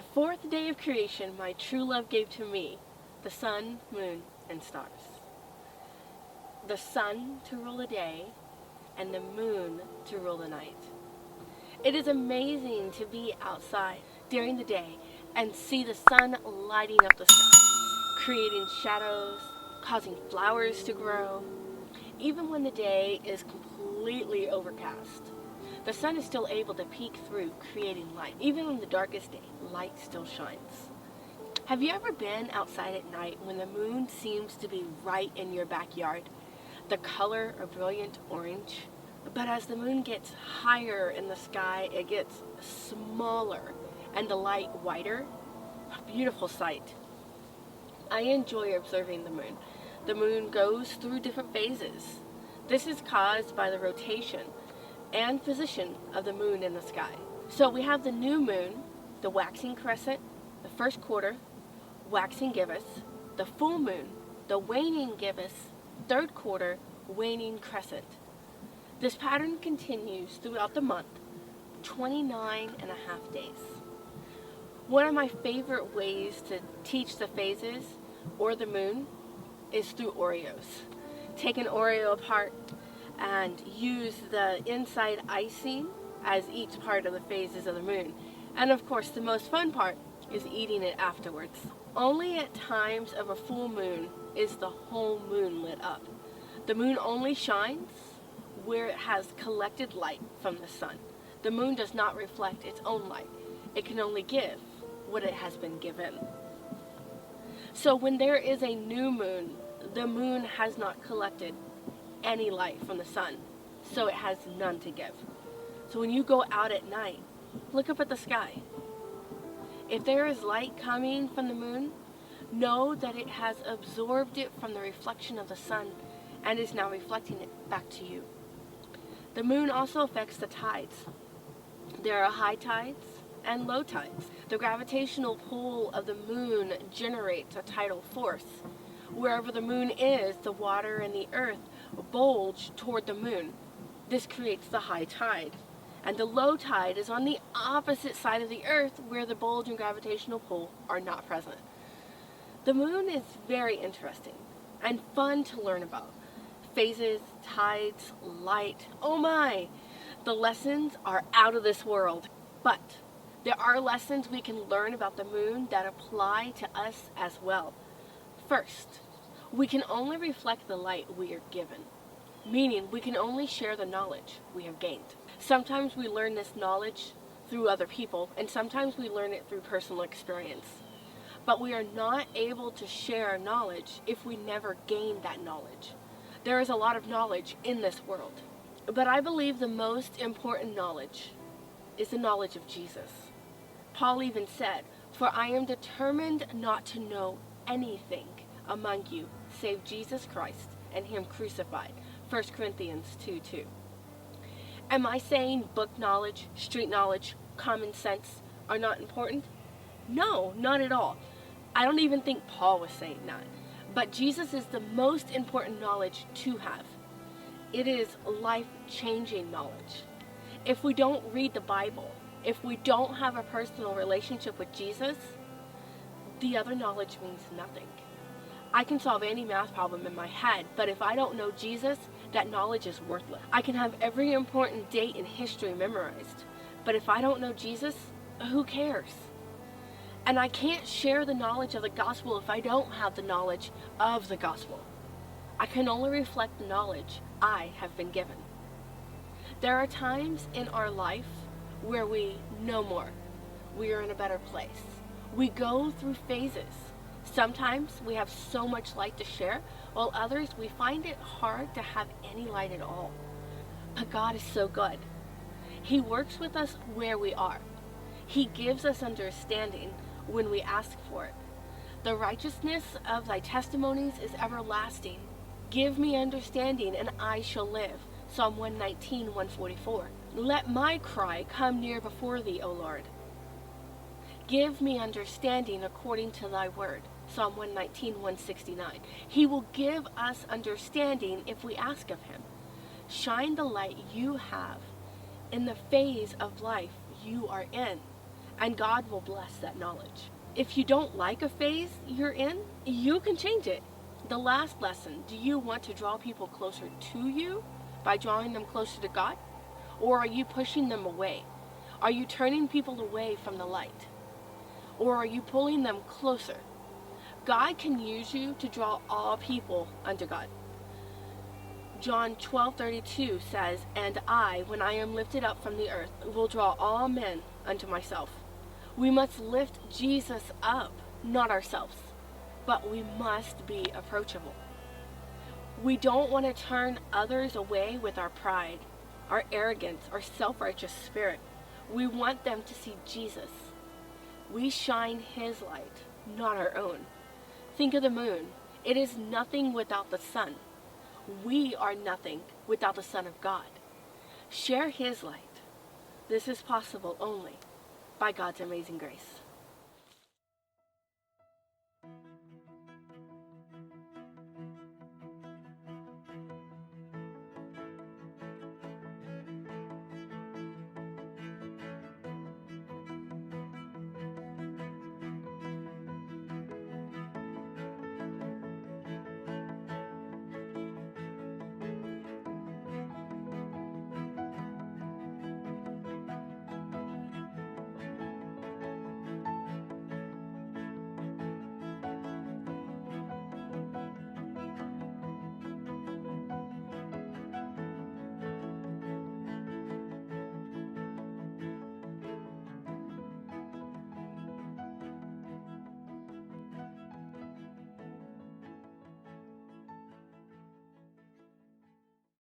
the fourth day of creation, my true love gave to me the sun, moon, and stars. The sun to rule the day, and the moon to rule the night. It is amazing to be outside during the day and see the sun lighting up the sky, creating shadows, causing flowers to grow. Even when the day is completely overcast, the sun is still able to peek through, creating light. Even on the darkest day, light still shines. Have you ever been outside at night when the moon seems to be right in your backyard? The color a brilliant orange. But as the moon gets higher in the sky, it gets smaller and the light whiter. A beautiful sight. I enjoy observing the moon. The moon goes through different phases. This is caused by the rotation and position of the moon in the sky. So we have the new moon, the waxing crescent, the first quarter, waxing gibbous, the full moon, the waning gibbous, third quarter, waning crescent. This pattern continues throughout the month, 29 and a half days. One of my favorite ways to teach the phases or the moon is through Oreos. Take an Oreo apart and use the inside icing as each part of the phases of the moon. And of course, the most fun part is eating it afterwards. Only at times of a full moon is the whole moon lit up. The moon only shines where it has collected light from the sun. The moon does not reflect its own light. It can only give what it has been given. So when there is a new moon, the moon has not collected any light from the sun, so it has none to give. So when you go out at night, look up at the sky. If there is light coming from the moon, know that it has absorbed it from the reflection of the sun and is now reflecting it back to you. The moon also affects the tides. There are high tides and low tides. The gravitational pull of the moon generates a tidal force. Wherever the moon is, the water and the earth bulge toward the moon. This creates the high tide. And the low tide is on the opposite side of the earth where the bulge and gravitational pull are not present. The moon is very interesting and fun to learn about. Phases, tides, light, oh my! The lessons are out of this world. But there are lessons we can learn about the moon that apply to us as well. First, we can only reflect the light we are given, meaning we can only share the knowledge we have gained. Sometimes we learn this knowledge through other people, and sometimes we learn it through personal experience. But we are not able to share knowledge if we never gain that knowledge. There is a lot of knowledge in this world, but I believe the most important knowledge is the knowledge of Jesus. Paul even said, "For I am determined not to know anything among you save Jesus Christ and Him crucified." 1 Corinthians 2:2. Am I saying book knowledge, street knowledge, common sense are not important? No, not at all. I don't even think Paul was saying that. But Jesus is the most important knowledge to have. It is life-changing knowledge. If we don't read the Bible, if we don't have a personal relationship with Jesus, the other knowledge means nothing. I can solve any math problem in my head, but if I don't know Jesus, that knowledge is worthless. I can have every important date in history memorized, but if I don't know Jesus, who cares? And I can't share the knowledge of the gospel if I don't have the knowledge of the gospel. I can only reflect the knowledge I have been given. There are times in our life where we know more. We are in a better place. We go through phases. Sometimes we have so much light to share, while others we find it hard to have any light at all. But God is so good. He works with us where we are. He gives us understanding when we ask for it. The righteousness of thy testimonies is everlasting. Give me understanding, and I shall live. Psalm 119, 144. Let my cry come near before thee, O Lord. Give me understanding according to thy word. Psalm 119, 169. He will give us understanding if we ask of him. Shine the light you have in the phase of life you are in, and God will bless that knowledge. If you don't like a phase you're in, you can change it. The last lesson, do you want to draw people closer to you by drawing them closer to God? Or are you pushing them away? Are you turning people away from the light? Or are you pulling them closer? God can use you to draw all people unto God. John 12:32 says, "And I, when I am lifted up from the earth, will draw all men unto myself." We must lift Jesus up, not ourselves, but we must be approachable. We don't want to turn others away with our pride, our arrogance, our self-righteous spirit. We want them to see Jesus. We shine His light, not our own. Think of the moon. It is nothing without the sun. We are nothing without the Son of God. Share His light. This is possible only by God's amazing grace.